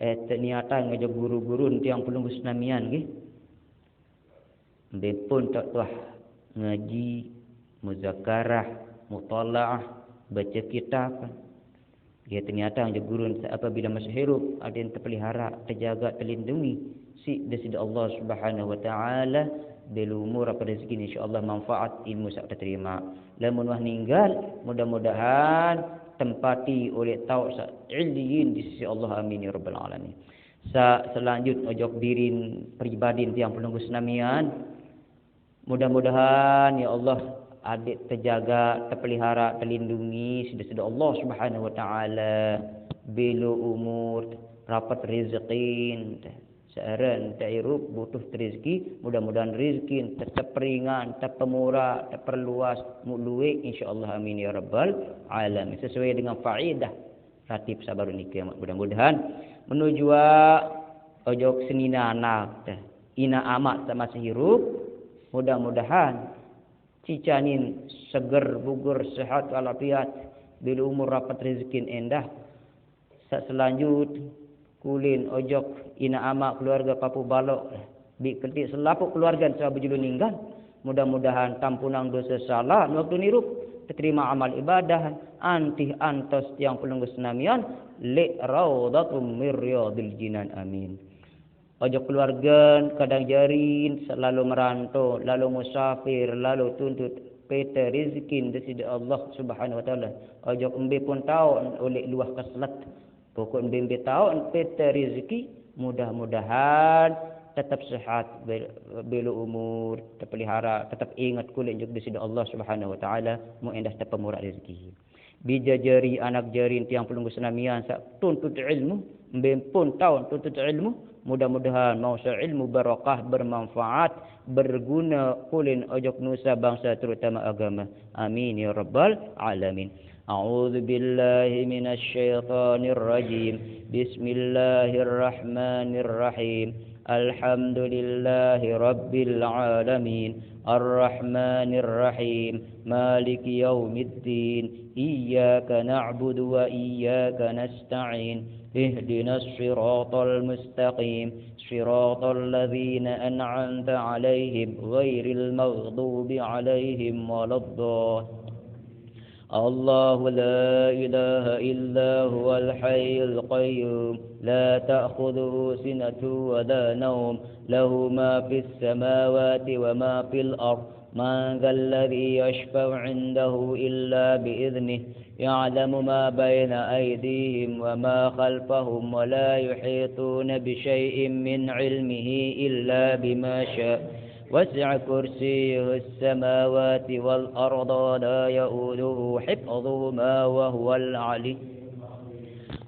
A: niatan ngajak guru-guru tiang pelunggu senamian nggih bepun tak tuah ngaji muzakarah mutalaah baca kitab dia ternyata ngajak guru apabila masih hidup ada yang terpelihara terjaga terlindungi dari Allah Subhanahu wa taala bil umur apa rezeki insyaallah manfaat ilmu sak terima lamun wah ninggal mudah-mudahan tempati oleh tau illiyin di sisi Allah, amin ya rabbal alamin. Selanjut ojok dirin pribadi yang penunggu senamian, mudah-mudahan ya Allah adik terjaga, terpelihara, terlindungi sudah Allah Subhanahu wa taala bilu umur rapat rezeki searan tairub butuh rezeki, mudah-mudahan rezeki tetap ringan, tetap murah, terperluas, muluwe insyaallah, amin ya rabbal alamin, sesuai dengan faedah ratib sabar nikah. Mudah-mudahan menuju ojok senina anak ina amat sama hirup, mudah-mudahan cicanin seger bugur sehat walafiat bila umur rapat rezeki endah. Selanjut kulin ojok ina ama keluarga papu balok bi ketik selapuk keluarga sahabat bujulu ninggal, mudah-mudahan tampunang dosa salah waktu nirup, terima amal ibadah antih antos yang pelunggu senamian li raudatum mir riyadil jinan, amin. Ojok keluarga kadang jarin selalu merantau, lalu musafir, lalu tuntut peta rizkin dari Allah Subhanahu wa taala. Ojok embe pun tahu oleh luah keslat. Pokok embe tahu peta rezeki, mudah-mudahan tetap sehat, belu umur, terpelihara, tetap ingat kulit juga di Allah Subhanahu wa taala, mu endah terpemurah rezeki. Bijajari anak jarin tiang pelunggu senamian sak tuntut ilmu, embe pun tahu tuntut ilmu, mudah-mudahan mau ilmu barakah, bermanfaat, berguna kulin ojok nusa bangsa terutama agama, amin ya rabbal alamin. A'udzu billahi minasy syaithanir rajim. Bismillahirrahmanirrahim. Alhamdulillahi rabbil alamin. Arrahmanir rahim. Maliki yaumiddin. Iyyaka na'budu wa iyyaka nasta'in. اهدنا الصراط المستقيم صراط الذين أنعمت عليهم غير المغضوب عليهم ولا الضالين. الله لا إله إلا هو الحي القيوم لا تأخذه سنة ولا نوم له ما في السماوات وما في الأرض من ذا الذي يشفع عنده إلا بإذنه يعلم ما بين أيديهم وما خلفهم ولا يحيطون بشيء من علمه إلا بما شاء وسع كرسيه السماوات والأرض لا يؤوده حفظهما وهو العلي.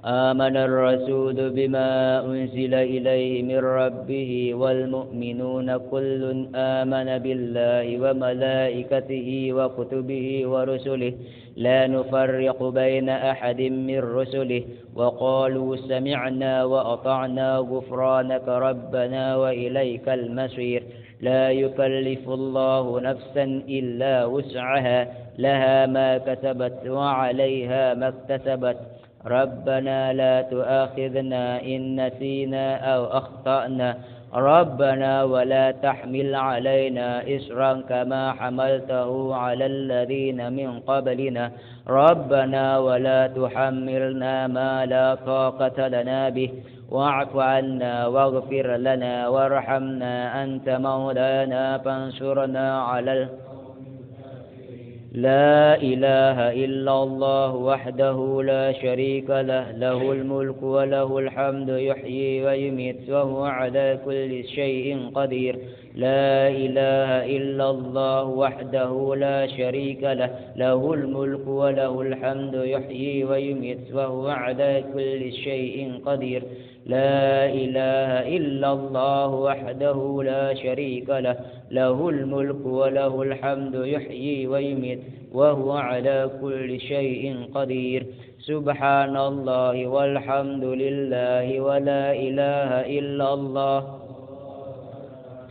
A: آمن الرسول بما أنزل إليه من ربه والمؤمنون كل آمن بالله وملائكته وكتبه ورسله لا نفرق بين أحد من رسله وقالوا سمعنا وأطعنا غفرانك ربنا وإليك المصير. لا يكلف الله نفسا إلا وسعها لها ما كسبت وعليها ما اكتسبت. ربنا لا تؤاخذنا إن نسينا أو أخطأنا ربنا ولا تحمل علينا إصرا كما حملته على الذين من قبلنا ربنا ولا تحملنا ما لا طاقة لنا به واعف عنا واغفر لنا وارحمنا أنت مولانا فانصرنا على لا إله إلا الله وحده لا شريك له له الملك وله الحمد يحيي ويميت وهو على كل شيء قدير. لا إله إلا الله وحده لا شريك له له الملك وله الحمد يحيي ويميت وهو على كل شيء قدير. لا إله إلا الله وحده لا شريك له له الملك وله الحمد يحيي ويميت وهو على كل شيء قدير. سبحان الله والحمد لله ولا إله إلا الله.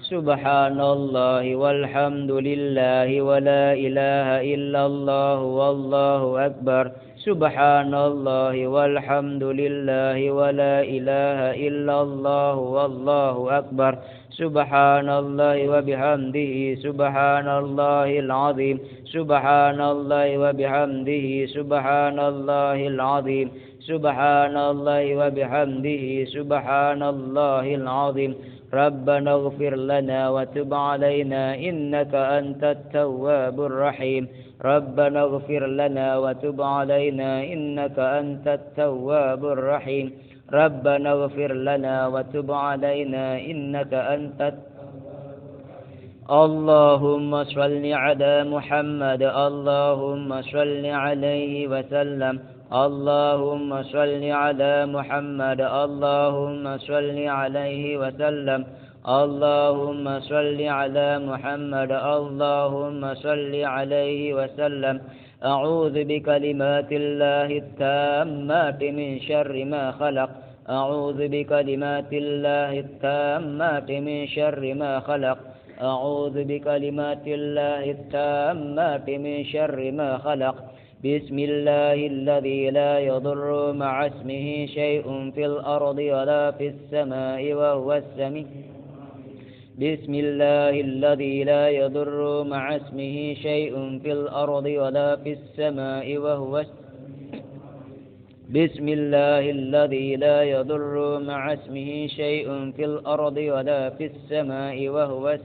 A: سبحان الله والحمد لله ولا إله إلا الله والله أكبر. سبحان الله والحمد لله ولا إله إلا الله والله أكبر. سبحان الله وبحمده سبحان الله العظيم. سبحان الله وبحمده سبحان الله العظيم. سبحان الله وبحمده سبحان الله العظيم. ربنا اغفر لنا وتب علينا إنك أنت التواب الرحيم. ربنا اغفر لنا وتب علينا إنك أنت التواب الرحيم ربنا اغفر لنا وتب علينا إنك أنت اللهم صل على محمد اللهم صل عليه وسلم اللهم صل على محمد اللهم صل عليه وسلم اللهم صل على محمد اللهم صل عليه وسلم أعوذ بكلمات الله التامات من شر ما خلق أعوذ بكلمات الله التامات من شر ما خلق أعوذ بكلمات الله التامات من شر ما خلق بسم الله الذي لا يضر مع اسمه شيء في الأرض ولا في السماء وهو السميع بسم الله الذي لا يضر مع اسمه شيء في الأرض ولا في السماء وهو بسم الله الذي لا يضر مع اسمه شيء في الأرض ولا في السماء وهو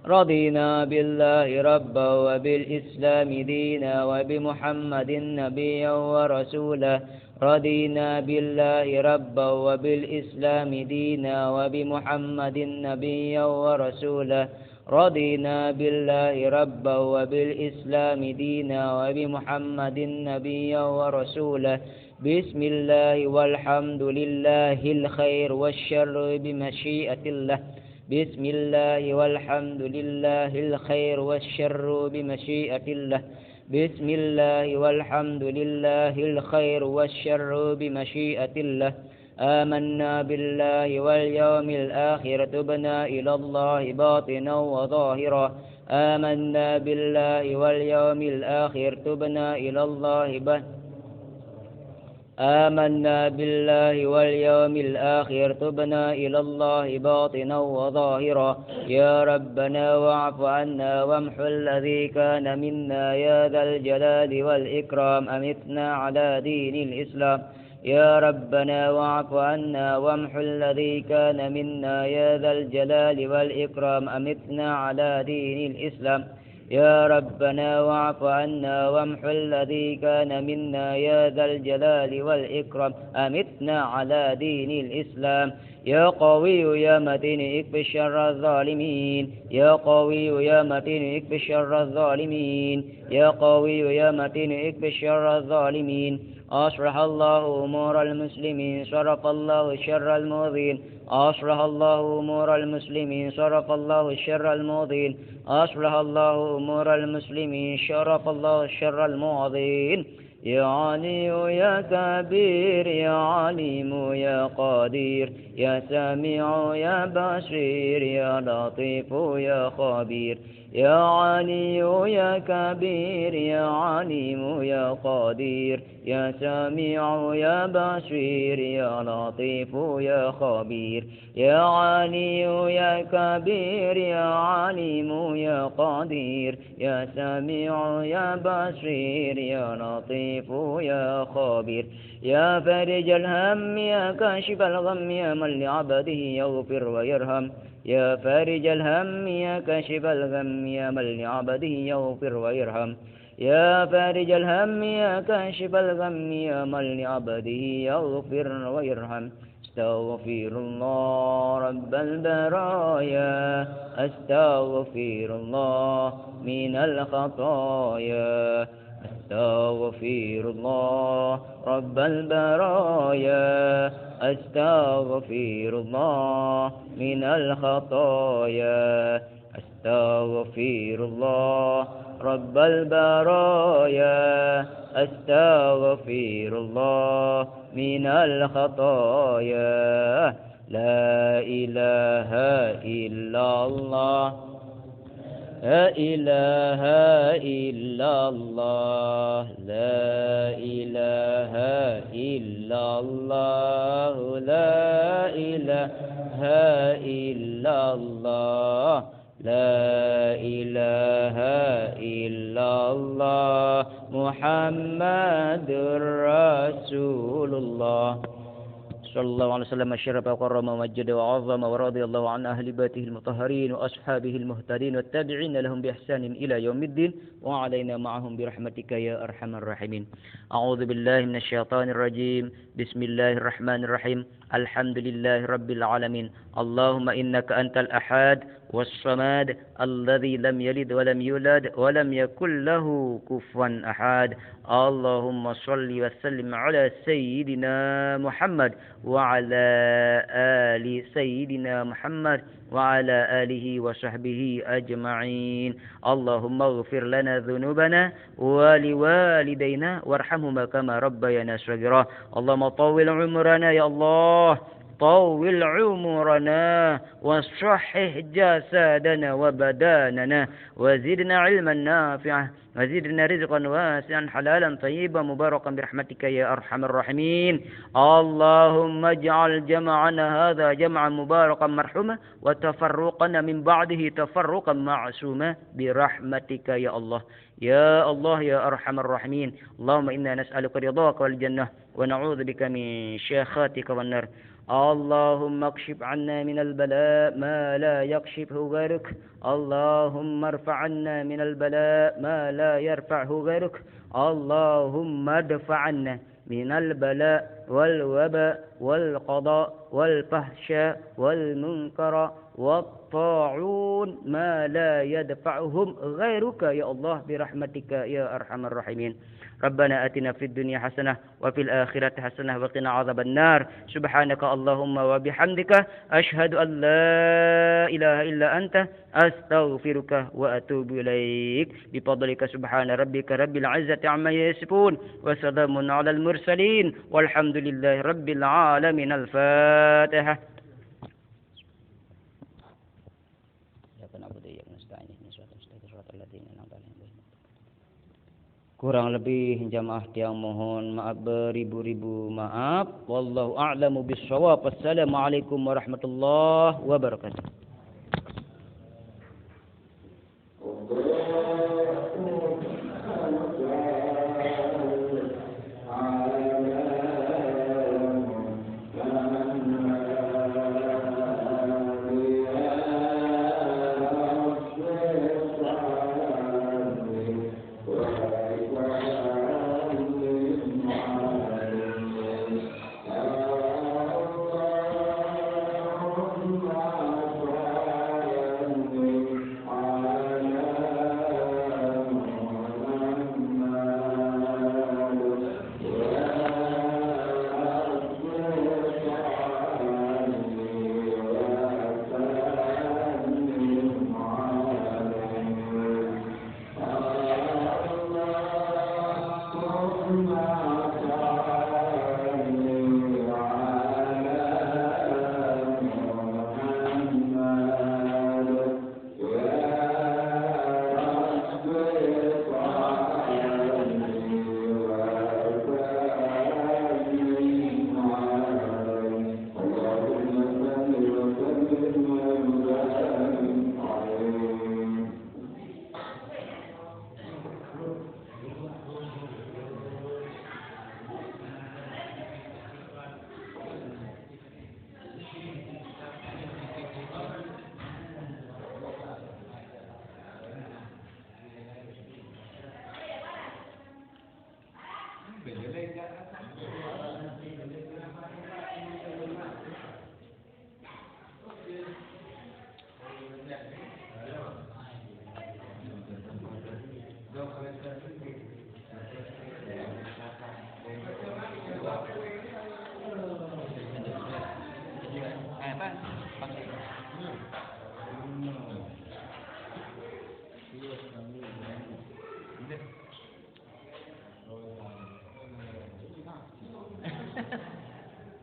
A: رضينا بالله ربا وبالإسلام دينا وبمحمد نبيا ورسولا رضينا بالله ربا وبالإسلام دينا وبمحمد نبيا ورسولا رضينا بالله ربا وبالإسلام دينا وبمحمد نبيا ورسولا بسم الله والحمد لله الخير والشر بمشيئة الله بسم الله والحمد لله الخير والشر بمشيئة الله بسم الله والحمد لله الخير والشر بمشيئة الله آمنا بالله واليوم الآخر تبنا إلى الله باطنا وظاهرا آمنا بالله واليوم الآخر تبنا إلى الله آمنا بالله واليوم الآخر تبنا إلى الله باطنا وظاهرا يا ربنا واعف عنا وامحو الذي كان منا يا ذا الجلال والإكرام أمتنا على دين الإسلام يا ربنا واعف عنا وامحو الذي كان منا يا ذا الجلال والإكرام أمتنا على دين الإسلام يا ربنا واعف عنا وامحو الذي كان منا يا ذا الجلال والإكرام أمتنا على دين الإسلام يا قوي يا متين اكف شر الظالمين يا قوي يا متين اكف شر الظالمين يا قوي يا متين اكف شر الظالمين أصلح الله أمور المسلمين صرف الله شر المؤذين أصلح الله أمور المسلمين صرف الله شر المؤذين أصلح الله أمور المسلمين شرف الله شر المعظين يا علي يا كبير يا عليم يا قدير يا سميع يا بصير يا لطيف يا خبير يا علي يا كبير يا عليم يا قدير يا سميع يا بصير يا لطيف يا خبير يا علي يا كبير يا عليم يا قدير يا سميع يا بصير يا لطيف يا خبير يا فارج الهم يا كاشف الغم يا من لعبده يغفر ويرحم يا فارج الهم يا كاشف الغم يا من لعبده يغفر ويرحم يا فارج الهم يا كاشف الغم يا من لعبده يغفر ويرحم أستغفر الله رب البرايا أستغفر الله من الخطايا أستغفر الله رب البرايا أستغفر الله من الخطايا أستغفر الله رب البرايا أستغفر الله من الخطايا لا إله إلا الله لا إله إلا الله لا إله إلا الله لا إله إلا الله لا إله إلا الله محمد رسول الله وصلى الله عليه وسلم شرف وكرم ومجد وعظم ورضي الله عن أهل بيته المطهرين وأصحابه المهتدين والتابعين لهم بإحسان إلى يوم الدين وعلينا معهم برحمتك يا أرحم الراحمين. أعوذ بالله من الشيطان الرجيم. بسم الله الرحمن الرحيم. الحمد لله رب العالمين. اللهم إنك أنت الأحد والصمد الذي لم يلد ولم يولد ولم يكن له كفوا أحد. اللهم صل وسلم على سيدنا محمد وعلى آل سيدنا محمد وعلى آله وصحبه أجمعين. اللهم اغفر لنا ذنوبنا ولوالدينا وارحمهما كما ربيانا صغيرا. اللهم طول عمرنا يا الله، طول عمرنا وصحح جسدنا وبداننا وزدنا علما نافعا وزدنا رزقا واسعا حلالا طيبا مباركا برحمتك يا أرحم الراحمين. اللهم اجعل جمعنا هذا جمعا مباركا مرحوما وتفرقنا من بعده تفرقا معصوما برحمتك يا الله. يا الله يا أرحم الراحمين. اللهم إنا نسألك رضاك والجنة ونعوذ بك من شاخاتك والنار. اللهم اكشف عنا من البلاء ما لا يكشفه غيرك. اللهم ارفع عنا من البلاء ما لا يرفعه غيرك. اللهم ادفع عنا من البلاء والوباء والقضاء والفحشاء والمنكر والطاعون ما لا يدفعهم غيرك يا الله برحمتك يا أرحم الراحمين. ربنا آتنا في الدنيا حسنة وفي الآخرة حسنة وقنا عذاب النار. سبحانك اللهم وبحمدك أشهد أن لا إله إلا أنت أستغفرك وأتوب إليك بفضلك. سبحان ربك رب العزة عما يصفون وسلام على المرسلين والحمد لله رب العالمين. الفاتحة. Kurang lebih jamaah yang mohon maaf beribu-ribu maaf. Wallahu a'lamu bissawab. Wassalamualaikum warahmatullahi wabarakatuh.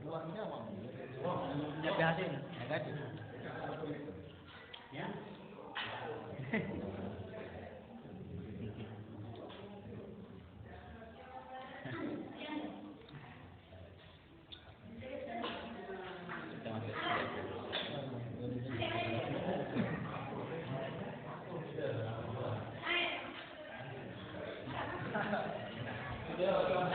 A: Luangnya mau. Jadi hasil,